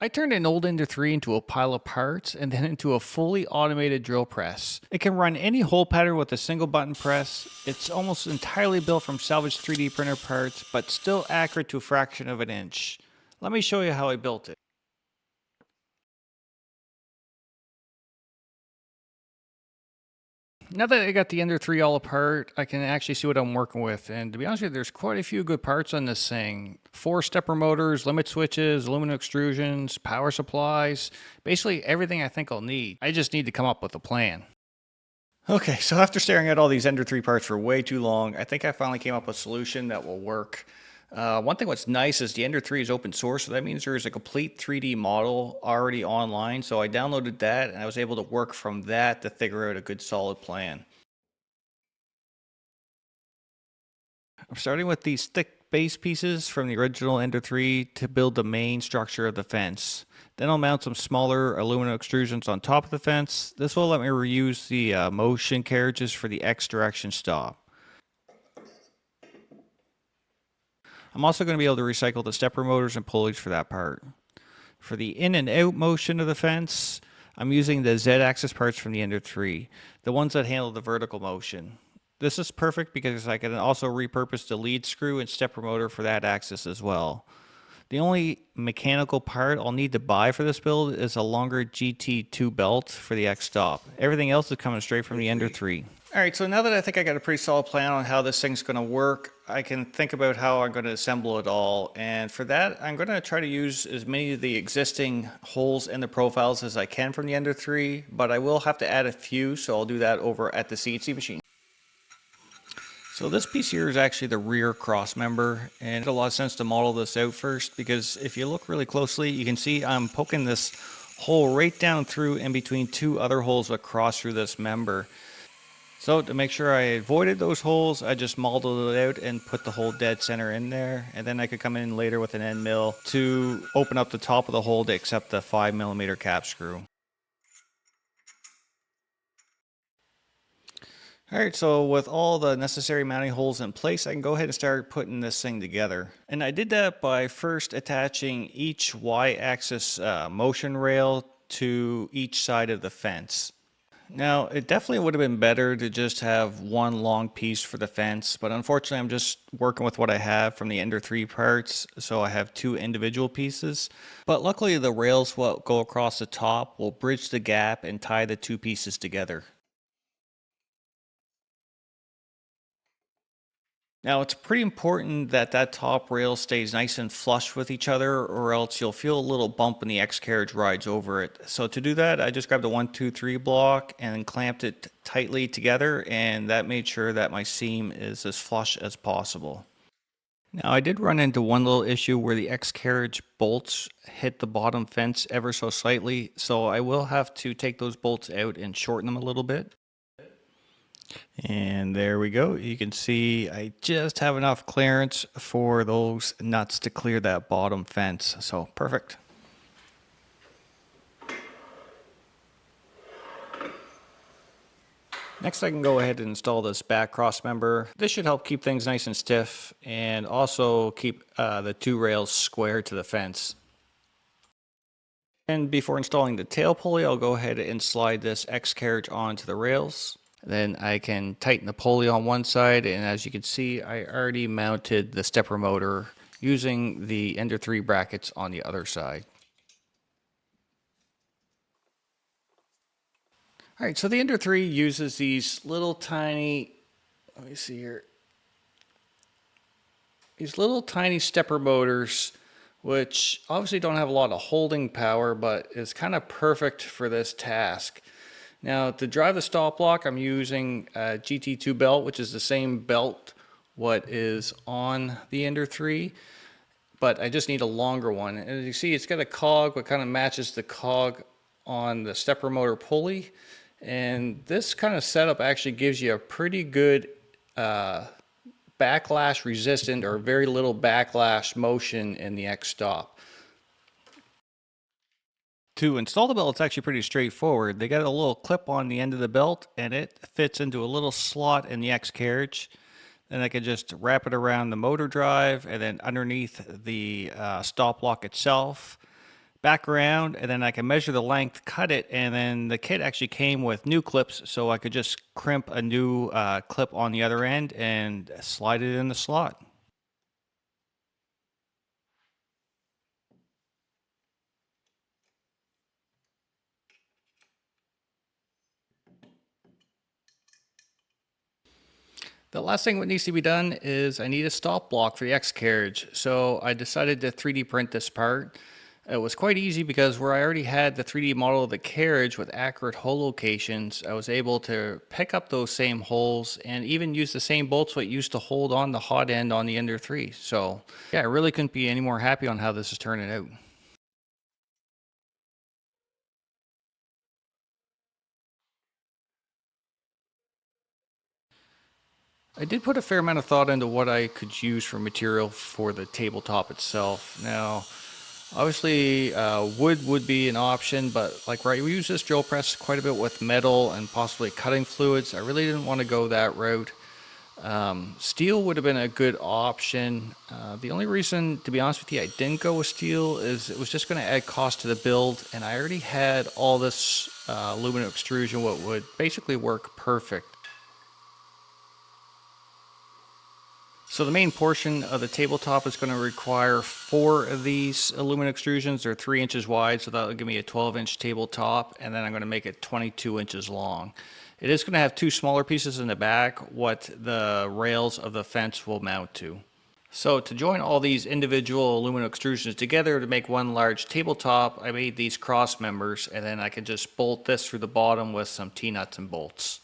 I turned an old Ender 3 into a pile of parts and then into a fully automated drill press. It can run any hole pattern with a single button press. It's almost entirely built from salvaged 3D printer parts, but still accurate to a fraction of an inch. Let me show you how I built it. Now that I got the Ender 3 all apart, I can actually see what I'm working with. And to be honest with you, there's quite a few good parts on this thing. 4 stepper motors, limit switches, aluminum extrusions, power supplies, basically everything I think I'll need. I just need to come up with a plan. Okay, so after staring at all these Ender 3 parts for way too long, I think I finally came up with a solution that will work. One thing what's nice is the Ender 3 is open source, so that means there's a complete 3D model already online. So I downloaded that and I was able to work from that to figure out a good solid plan. I'm starting with these thick base pieces from the original Ender 3 to build the main structure of the fence. Then I'll mount some smaller aluminum extrusions on top of the fence. This will let me reuse the motion carriages for the X direction stop. I'm also going to be able to recycle the stepper motors and pulleys for that part. For the in and out motion of the fence, I'm using the Z-axis parts from the Ender 3, the ones that handle the vertical motion. This is perfect because I can also repurpose the lead screw and stepper motor for that axis as well. The only mechanical part I'll need to buy for this build is a longer GT2 belt for the X stop. Everything else is coming straight from the Ender 3. Alright, so now that I think I got a pretty solid plan on how this thing's going to work, I can think about how I'm going to assemble it all. And for that, I'm going to try to use as many of the existing holes in the profiles as I can from the Ender 3, but I will have to add a few, so I'll do that over at the CNC machine. So this piece here is actually the rear cross member, and it made a lot of sense to model this out first because if you look really closely, you can see I'm poking this hole right down through in between 2 other holes that cross through this member. So to make sure I avoided those holes, I just modeled it out and put the hole dead center in there, and then I could come in later with an end mill to open up the top of the hole to accept the 5mm cap screw. Alright, so with all the necessary mounting holes in place, I can go ahead and start putting this thing together. And I did that by first attaching each Y-axis motion rail to each side of the fence. Now, it definitely would have been better to just have one long piece for the fence, but unfortunately I'm just working with what I have from the Ender 3 parts, so I have 2 individual pieces. But luckily the rails that go across the top will bridge the gap and tie the 2 pieces together. Now, it's pretty important that that top rail stays nice and flush with each other, or else you'll feel a little bump when the X carriage rides over it. So to do that, I just grabbed a 1, 2, 3 block and clamped it tightly together, and that made sure that my seam is as flush as possible. Now, I did run into one little issue where the X carriage bolts hit the bottom fence ever so slightly, so I will have to take those bolts out and shorten them a little bit. And there we go. You can see I just have enough clearance for those nuts to clear that bottom fence. So perfect. Next I can go ahead and install this back cross member. This should help keep things nice and stiff and also keep the 2 rails square to the fence. And before installing the tail pulley, I'll go ahead and slide this X carriage onto the rails. Then I can tighten the pulley on one side, and as you can see, I already mounted the stepper motor using the Ender 3 brackets on the other side. Alright, so the Ender 3 uses these little tiny, let me see here, these little tiny stepper motors, which obviously don't have a lot of holding power, but is kind of perfect for this task. Now, to drive the stop block, I'm using a GT2 belt, which is the same belt what is on the Ender 3, but I just need a longer one. And as you see, it's got a cog what kind of matches the cog on the stepper motor pulley. And this kind of setup actually gives you a pretty good backlash resistant or very little backlash motion in the X stop. To install the belt, it's actually pretty straightforward. They got a little clip on the end of the belt, and it fits into a little slot in the X carriage. Then I can just wrap it around the motor drive, and then underneath the stop block itself, back around, and then I can measure the length, cut it, and then the kit actually came with new clips, so I could just crimp a new clip on the other end and slide it in the slot. The last thing that needs to be done is I need a stop block for the X carriage. So I decided to 3D print this part. It was quite easy because where I already had the 3D model of the carriage with accurate hole locations, I was able to pick up those same holes and even use the same bolts what used to hold on the hot end on the Ender 3. So yeah, I really couldn't be any more happy on how this is turning out. I did put a fair amount of thought into what I could use for material for the tabletop itself. Now, obviously, wood would be an option, but like we use this drill press quite a bit with metal and possibly cutting fluids. I really didn't want to go that route. Steel would have been a good option. The only reason, to be honest with you, I didn't go with steel is it was just going to add cost to the build, and I already had all this aluminum extrusion, what would basically work perfect. So the main portion of the tabletop is going to require 4 of these aluminum extrusions. They're 3 inches wide, so that'll give me a 12-inch tabletop, and then I'm going to make it 22 inches long. It is going to have 2 smaller pieces in the back, what the rails of the fence will mount to. So to join all these individual aluminum extrusions together to make one large tabletop, I made these cross members, and then I can just bolt this through the bottom with some T-nuts and bolts.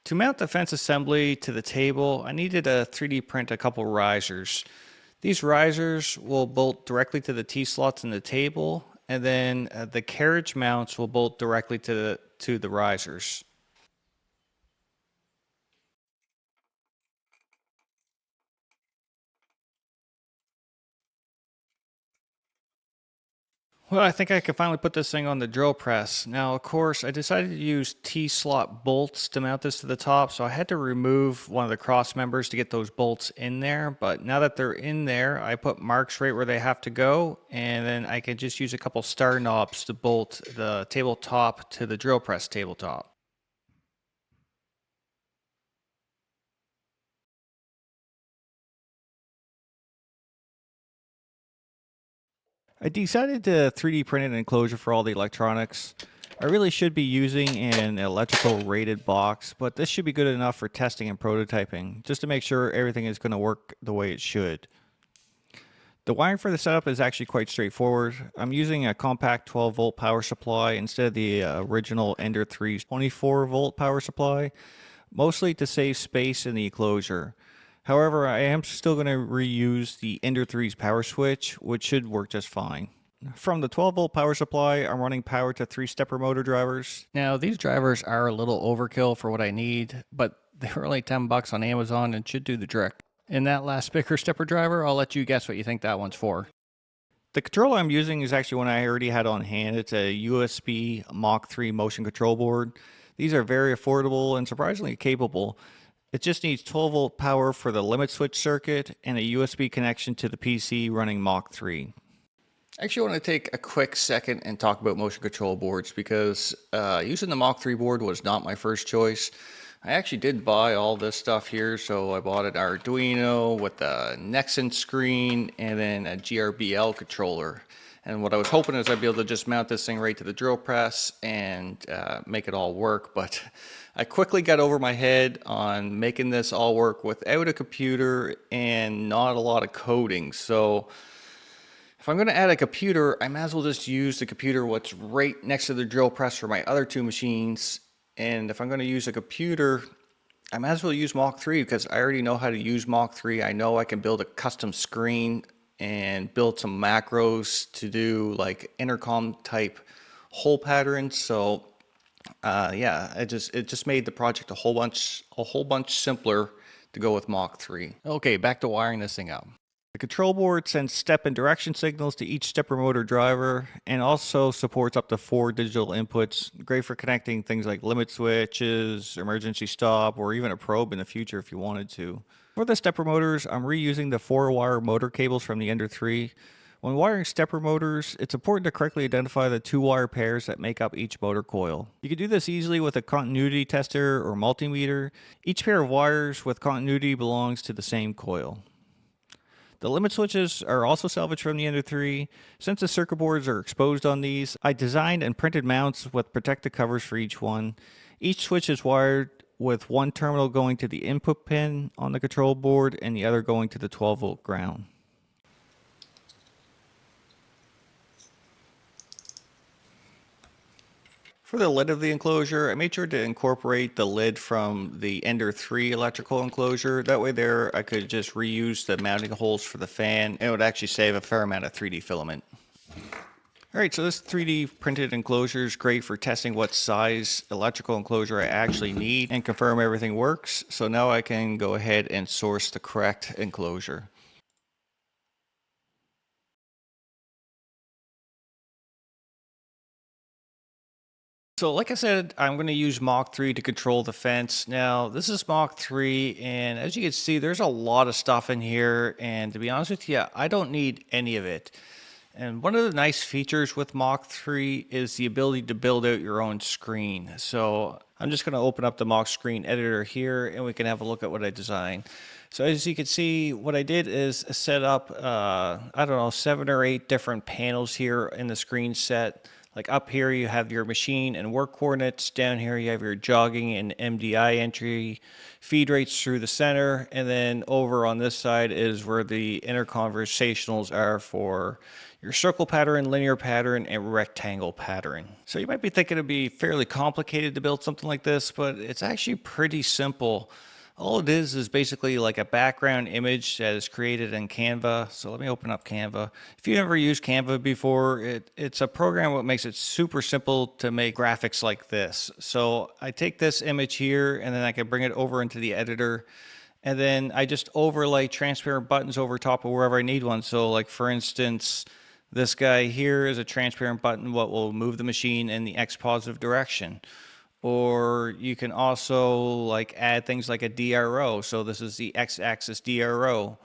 To mount the fence assembly to the table, I needed to 3D print a couple risers. These risers will bolt directly to the T-slots in the table, and then the carriage mounts will bolt directly to the risers. Well, I think I can finally put this thing on the drill press. Now, of course, I decided to use T-slot bolts to mount this to the top, so I had to remove one of the cross members to get those bolts in there. But now that they're in there, I put marks right where they have to go, and then I can just use a couple star knobs to bolt the tabletop to the drill press tabletop. I decided to 3D print an enclosure for all the electronics. I really should be using an electrical rated box, but this should be good enough for testing and prototyping, just to make sure everything is going to work the way it should. The wiring for the setup is actually quite straightforward. I'm using a compact 12 volt power supply instead of the original Ender 3's 24 volt power supply, mostly to save space in the enclosure. However, I am still going to reuse the Ender 3's power switch, which should work just fine. From the 12 volt power supply, I'm running power to 3 stepper motor drivers. Now, these drivers are a little overkill for what I need, but they're only 10 bucks on Amazon and should do the trick. And that last picker stepper driver, I'll let you guess what you think that one's for. The controller I'm using is actually one I already had on hand. It's a USB Mach 3 motion control board. These are very affordable and surprisingly capable. It just needs 12 volt power for the limit switch circuit and a USB connection to the PC running Mach 3. I actually want to take a quick second and talk about motion control boards because using the Mach 3 board was not my first choice. I actually did buy all this stuff here, so I bought an Arduino with a Nexon screen and then a GRBL controller. And what I was hoping is I'd be able to just mount this thing right to the drill press and make it all work, but I quickly got over my head on making this all work without a computer and not a lot of coding. So if I'm going to add a computer, I might as well just use the computer what's right next to the drill press for my other 2 machines. And if I'm going to use a computer, I might as well use Mach 3 because I already know how to use Mach 3. I know I can build a custom screen and build some macros to do like intercom type hole patterns. So yeah, it just made the project a whole bunch simpler to go with Mach 3. Okay, back to wiring this thing up. The control board sends step and direction signals to each stepper motor driver and also supports up to 4 digital inputs, great for connecting things like limit switches, emergency stop, or even a probe in the future if you wanted to. For the stepper motors, I'm reusing the 4-wire motor cables from the Ender 3. When wiring stepper motors, it's important to correctly identify the 2-wire pairs that make up each motor coil. You can do this easily with a continuity tester or multimeter. Each pair of wires with continuity belongs to the same coil. The limit switches are also salvaged from the Ender 3. Since the circuit boards are exposed on these, I designed and printed mounts with protective covers for each one. Each switch is wired with one terminal going to the input pin on the control board and the other going to the 12-volt ground. For the lid of the enclosure, I made sure to incorporate the lid from the Ender 3 electrical enclosure. That way there I could just reuse the mounting holes for the fan, and it would actually save a fair amount of 3D filament. Alright, so this 3D printed enclosure is great for testing what size electrical enclosure I actually need and confirm everything works. So now I can go ahead and source the correct enclosure. So like I said, I'm going to use Mach 3 to control the fence. Now, this is Mach 3, and as you can see, there's a lot of stuff in here, and to be honest with you, I don't need any of it. And one of the nice features with Mach 3 is the ability to build out your own screen. So I'm just going to open up the Mach screen editor here, and we can have a look at what I designed. So as you can see, what I did is set up, I don't know, 7 or 8 different panels here in the screen set. Like up here, you have your machine and work coordinates. Down here, you have your jogging and MDI entry, feed rates through the center. And then over on this side is where the interconversationals are for your circle pattern, linear pattern, and rectangle pattern. So you might be thinking it'd be fairly complicated to build something like this, but it's actually pretty simple. All it is basically like a background image that is created in Canva. So let me open up Canva. If you've never used Canva before, it's a program that makes it super simple to make graphics like this. So I take this image here and then I can bring it over into the editor. And then I just overlay transparent buttons over top of wherever I need one. So like for instance, this guy here is a transparent button what will move the machine in the X positive direction. Or you can also like add things like a DRO. So this is the X-axis DRO.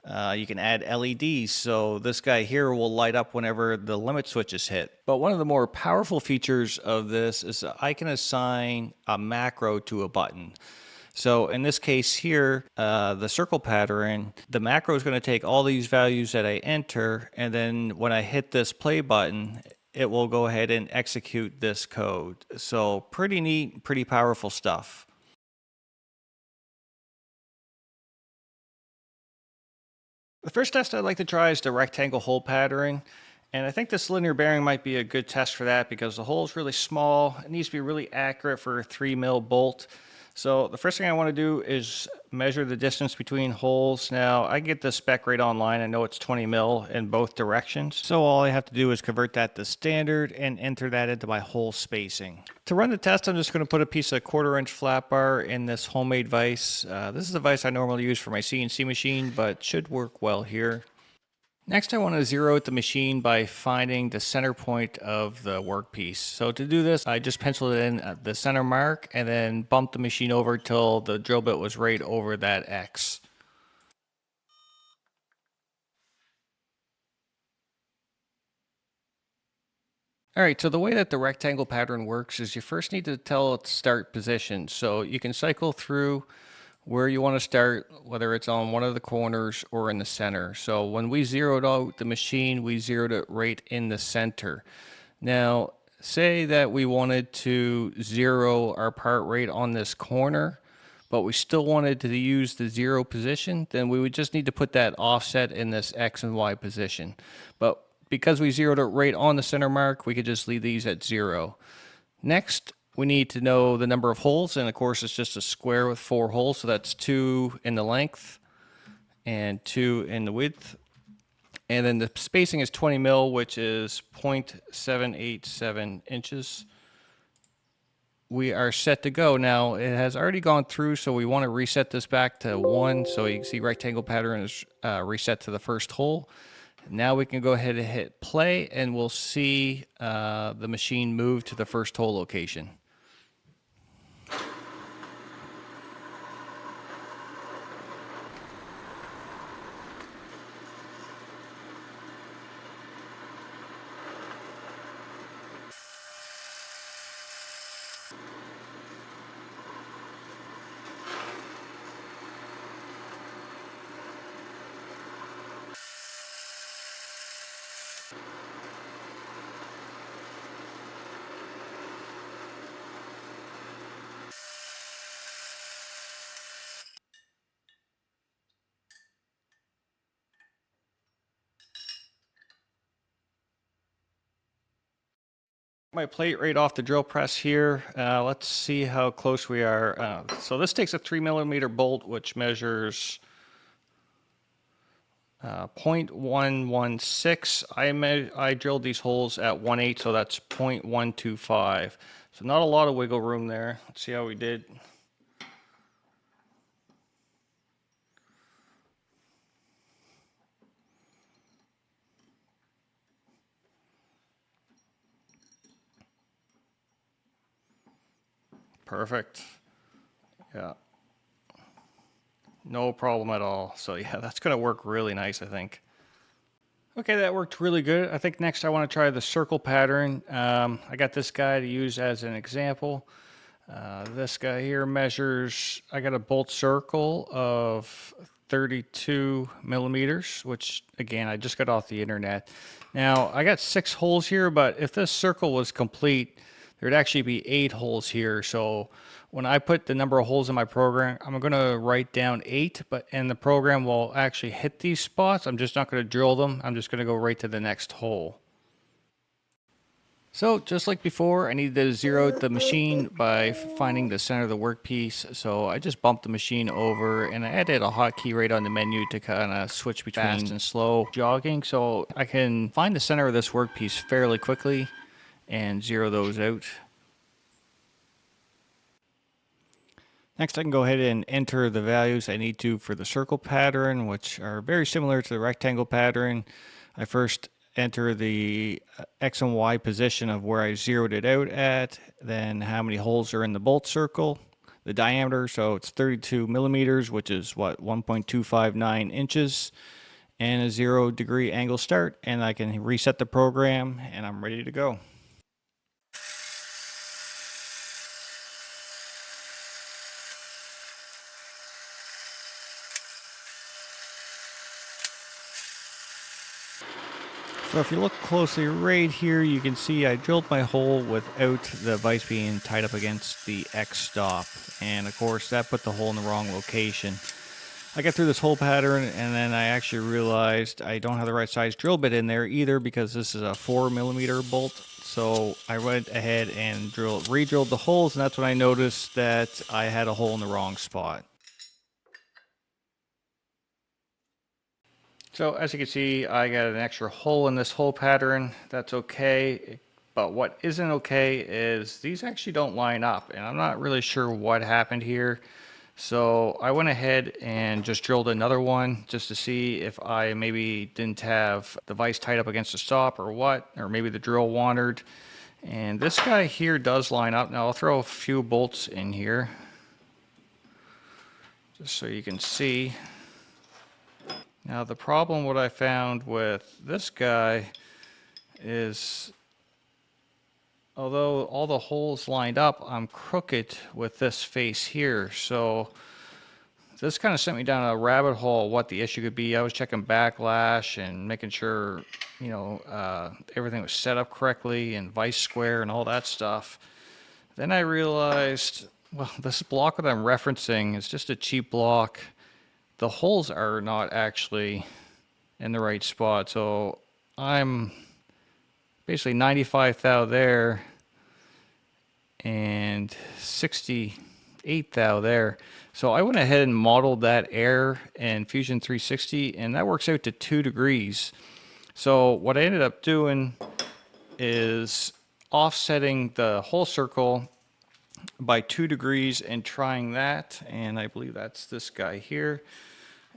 You can add LEDs. So this guy here will light up whenever the limit switch is hit. But one of the more powerful features of this is that I can assign a macro to a button. So in this case here, the circle pattern, the macro is going to take all these values that I enter, and then when I hit this play button, it will go ahead and execute this code. So pretty neat, pretty powerful stuff. The first test I'd like to try is the rectangle hole pattern. And I think this linear bearing might be a good test for that because the hole is really small. It needs to be really accurate for a 3mm bolt. So the first thing I want to do is measure the distance between holes. Now I get the spec right online. I know it's 20mm in both directions. So all I have to do is convert that to standard and enter that into my hole spacing. To run the test, I'm just going to put a piece of 1/4-inch flat bar in this homemade vise. This is the vise I normally use for my CNC machine, but should work well here. Next, I want to zero out the machine by finding the center point of the workpiece. So to do this, I just penciled in at the center mark and then bumped the machine over till the drill bit was right over that X. Alright, so the way that the rectangle pattern works is you first need to tell its start position. So you can cycle through where you want to start, whether it's on one of the corners or in the center. So when we zeroed out the machine, we zeroed it right in the center. Now, say that we wanted to zero our part right on this corner, but we still wanted to use the zero position, then we would just need to put that offset in this X and Y position. But because we zeroed it right on the center mark, we could just leave these at 0. Next, we need to know the number of holes, and of course it's just a square with 4 holes, so that's 2 in the length and 2 in the width. And then the spacing is 20mm, which is 0.787 inches. we are set to go. Now it has already gone through, so we want to reset this back to 1. So you can see rectangle pattern is reset to the first hole. Now we can go ahead and hit play, and we'll see the machine move to the first hole location. My plate right off the drill press here. Let's see how close we are. So this takes a 3mm bolt, which measures 0.116. I drilled these holes at 1/8, so that's 0.125. So not a lot of wiggle room there. Let's see how we did. Perfect. Yeah. No problem at all. So yeah, that's going to work really nice, I think. Okay, that worked really good. I think next I want to try the circle pattern. I got this guy to use as an example. This guy here measures, I got a bolt circle of 32mm, which again, I just got off the internet. Now I got 6 holes here, but if this circle was complete, there'd actually be 8 holes here. So when I put the number of holes in my program, I'm going to write down 8, and the program will actually hit these spots. I'm just not going to drill them. I'm just going to go right to the next hole. So just like before, I need to zero out the machine by finding the center of the workpiece. So I just bumped the machine over, and I added a hotkey right on the menu to kind of switch between fast and slow jogging. So I can find the center of this workpiece fairly quickly and zero those out. Next, I can go ahead and enter the values I need to for the circle pattern, which are very similar to the rectangle pattern. I first enter the X and Y position of where I zeroed it out at, then how many holes are in the bolt circle, the diameter, so it's 32mm, which is what, 1.259 inches, and a 0-degree angle start, and I can reset the program, and I'm ready to go. So if you look closely right here, you can see I drilled my hole without the vise being tied up against the X stop. And of course that put the hole in the wrong location. I got through this hole pattern, and then I actually realized I don't have the right size drill bit in there either, because this is a 4mm bolt. So I went ahead and re-drilled the holes, and that's when I noticed that I had a hole in the wrong spot. So as you can see, I got an extra hole in this hole pattern. That's okay. But what isn't okay is these actually don't line up, and I'm not really sure what happened here. So I went ahead and just drilled another one just to see if I maybe didn't have the vise tied up against the stop or what, or maybe the drill wandered. And this guy here does line up. Now I'll throw a few bolts in here just so you can see. Now the problem what I found with this guy is, although all the holes lined up, I'm crooked with this face here. So this kind of sent me down a rabbit hole what the issue could be. I was checking backlash and making sure, you know, everything was set up correctly and vise square and all that stuff. Then I realized, well, this block that I'm referencing is just a cheap block. The holes are not actually in the right spot. So I'm basically 95 thou there and 68 thou there. So I went ahead and modeled that error in Fusion 360, and that works out to 2 degrees. So what I ended up doing is offsetting the whole circle by 2 degrees and trying that, and I believe that's this guy here,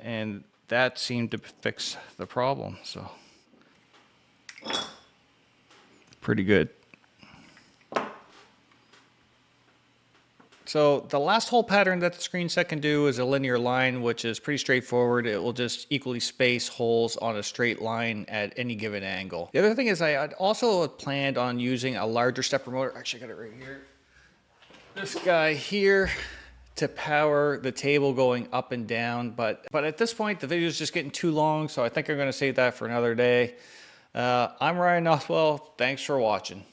and that seemed to fix the problem, so pretty good. So the last hole pattern that the screen set can do is a linear line, which is pretty straightforward. It will just equally space holes on a straight line at any given angle. The other thing is I also planned on using a larger stepper motor. Actually, I got it right here. This guy here to power the table going up and down. But at this point, the video is just getting too long, so I think I'm going to save that for another day. I'm Ryan Nothwell. Thanks for watching.